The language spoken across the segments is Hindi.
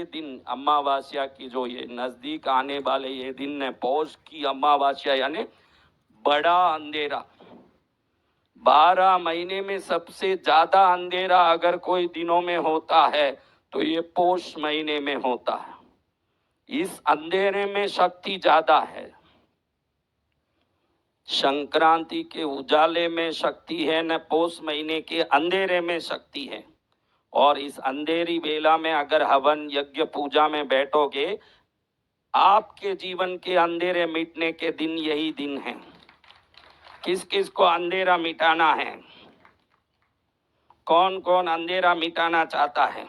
ये दिन अमावस्या की जो ये नजदीक आने वाले ये दिन है, पौष की अमावस्या यानी बड़ा अंधेरा। 12 महीने में सबसे ज्यादा अंधेरा अगर कोई दिनों में होता है तो ये पौष महीने में होता है। इस अंधेरे में शक्ति ज्यादा है। संक्रांति के उजाले में शक्ति है न पौष महीने के अंधेरे में शक्ति है। और इस अंधेरी बेला में अगर हवन यज्ञ पूजा में बैठोगे, आपके जीवन के अंधेरे मिटने के दिन यही दिन है। किस किस को अंधेरा मिटाना है? कौन कौन अंधेरा मिटाना चाहता है?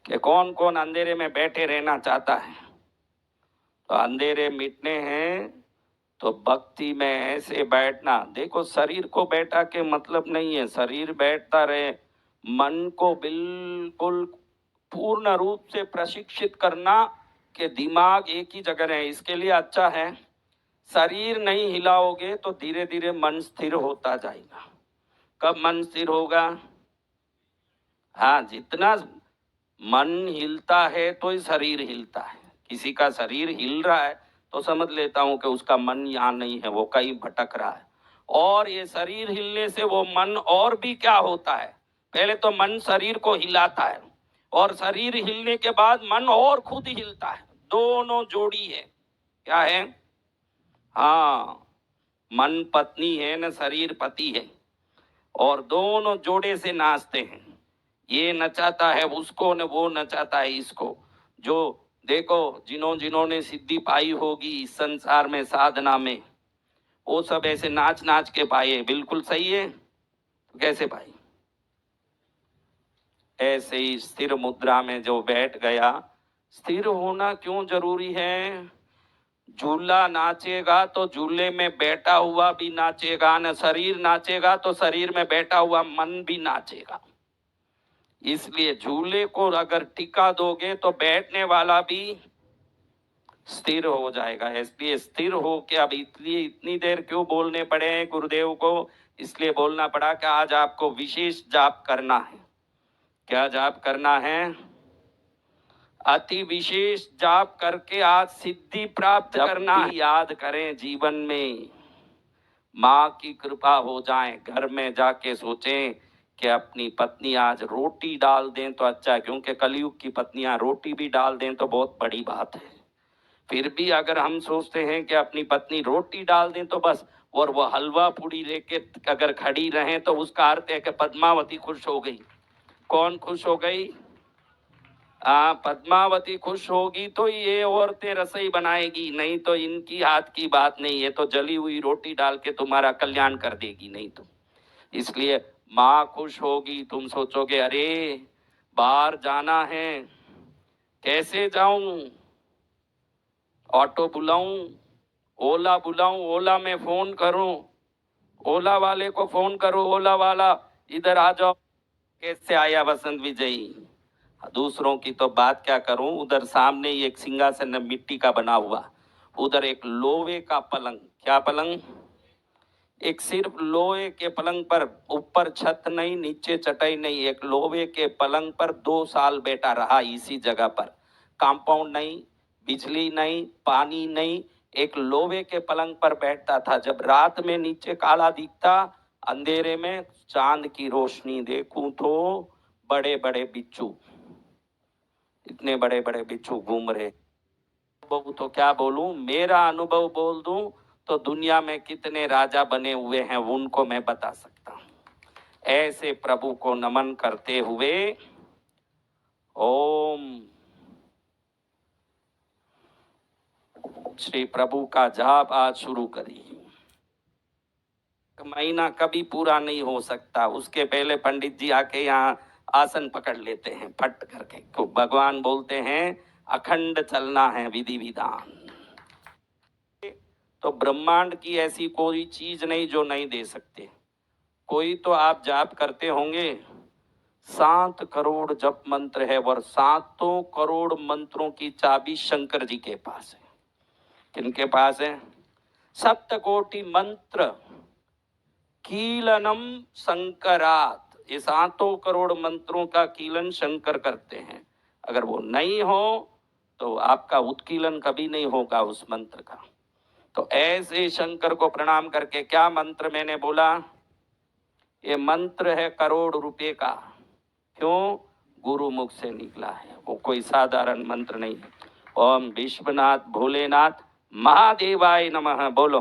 कि कौन कौन अंधेरे में बैठे रहना चाहता है? तो अंधेरे मिटने हैं तो भक्ति में ऐसे बैठना। देखो, शरीर को बैठा के मतलब नहीं है, शरीर बैठता रहे, मन को बिल्कुल पूर्ण रूप से प्रशिक्षित करना कि दिमाग एक ही जगह रहे। इसके लिए अच्छा है, शरीर नहीं हिलाओगे तो धीरे धीरे मन स्थिर होता जाएगा। कब मन स्थिर होगा? हाँ, जितना मन हिलता है तो ही शरीर हिलता है। किसी का शरीर हिल रहा है तो समझ लेता हूं कि उसका मन यहाँ नहीं है, वो कहीं भटक रहा है। और ये शरीर हिलने से वो मन और भी क्या होता है, पहले तो मन शरीर को हिलाता है और शरीर हिलने के बाद मन और खुद हिलता है। दोनों जोड़ी है। क्या है? हाँ, मन पत्नी है न शरीर पति है, और दोनों जोड़े से नाचते हैं। ये नचाता है उसको न वो नचाता है इसको। जो देखो, जिन्होंने सिद्धि पाई होगी इस संसार में साधना में, वो सब ऐसे नाच नाच के पाए। बिल्कुल सही है। तो कैसे पाई? ऐसे ही स्थिर मुद्रा में जो बैठ गया। स्थिर होना क्यों जरूरी है? झूला नाचेगा तो झूले में बैठा हुआ भी नाचेगा, न शरीर नाचेगा तो शरीर में बैठा हुआ मन भी नाचेगा। इसलिए झूले को अगर टिका दोगे तो बैठने वाला भी स्थिर हो जाएगा। इसलिए स्थिर हो के अब इसलिए इतनी देर क्यों बोलने पड़े हैं गुरुदेव को? इसलिए बोलना पड़ा कि आज आपको विशेष जाप करना है। क्या जाप करना है? अति विशेष जाप करके आज सिद्धि प्राप्त करना है। याद करें जीवन में, माँ की कृपा हो जाए, घर में जाके सोचें कि अपनी पत्नी आज रोटी डाल दें तो अच्छा है, क्योंकि कलयुग की पत्नियां रोटी भी डाल दें तो बहुत बड़ी बात है। फिर भी अगर हम सोचते हैं कि अपनी पत्नी रोटी डाल दें तो बस, और वो हलवा पूड़ी लेके अगर खड़ी रहे तो उसका अर्थ है कि पद्मावती खुश हो गई। कौन खुश हो गई? पद्मावती खुश होगी तो ये औरतें रसोई बनाएगी, नहीं तो इनकी हाथ की बात नहीं है, तो जली हुई रोटी डाल के तुम्हारा कल्याण कर देगी नहीं तो। इसलिए माँ खुश होगी। तुम सोचोगे अरे बाहर जाना है, कैसे जाऊं? ऑटो बुलाऊं, ओला बुलाऊं, ओला में फोन करूं, ओला वाले को फोन करो, ओला वाला इधर आ जाओ। कैसे आया वसंत विजयी? दूसरों की तो बात क्या करूं, उधर सामने ही एक सिंहासन मिट्टी का बना हुआ, उधर एक लोहे का पलंग। क्या पलंग? एक सिर्फ लोहे के पलंग पर, ऊपर छत नहीं, नीचे चटाई नहीं, एक लोहे के पलंग पर 2 साल बैठा रहा इसी जगह पर। कंपाउंड नहीं, बिजली नहीं, पानी नहीं, एक लोहे के पलंग पर बैठता था। जब रात में नीचे काला दिखता, अंधेरे में चांद की रोशनी देखूं तो बड़े बड़े बिच्छू, इतने बड़े बड़े बिच्छू घूम रहे। तो क्या बोलूं, मेरा अनुभव बोल दूं तो दुनिया में कितने राजा बने हुए हैं उनको मैं बता सकता हूं। ऐसे प्रभु को नमन करते हुए ओम श्री प्रभु का जाप आज शुरू करिए। महीना कभी पूरा नहीं हो सकता, उसके पहले पंडित जी आके यहाँ आसन पकड़ लेते हैं फट करके। तो भगवान बोलते हैं अखंड चलना है विधि विधान। तो ब्रह्मांड की ऐसी कोई चीज नहीं जो नहीं दे सकते। कोई तो आप जाप करते होंगे, 7 करोड़ जप मंत्र है और 7 करोड़ मंत्रों की चाबी शंकर जी के पास है। किनके पास है? सप्तकोटि मंत्र कीलनम शंकरात। ये 7 करोड़ मंत्रों का कीलन शंकर करते हैं। अगर वो नहीं हो तो आपका उत्कीलन कभी नहीं होगा उस मंत्र का। तो ऐसे शंकर को प्रणाम करके, क्या मंत्र मैंने बोला, ये मंत्र है करोड़ रुपए का। क्यों? गुरु मुख से निकला है, वो कोई साधारण मंत्र नहीं। ओम विश्वनाथ भोलेनाथ महादेवाय नमः बोलो।